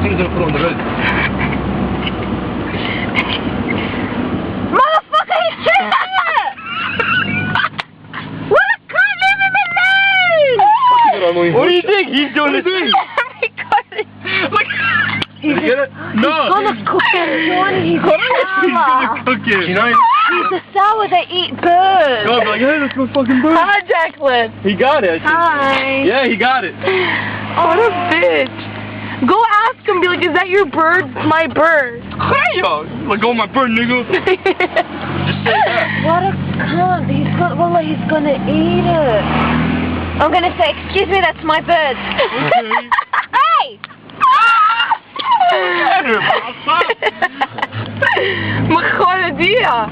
things gonna put on the bed. Motherfucker, he's chasing it! What a cunt, leave him alone! What do you think? He's doing the thing. Look. Did you get it? No. He's gonna cook it, Johnny. He's He's gonna cook it. You know? He's a sour that eat birds. Go, be like, hey, let's go fucking bird. Hi, Jacklyn. He got it. Hi. Yeah, he got it. What a bitch. Go ask him, be like, is that your bird? My bird. Hey, yo. Like, oh, my bird, nigga. Just say that. What a cunt. He's gonna eat it. I'm gonna say, excuse me, that's my bird. Okay. Hey! Macho dia!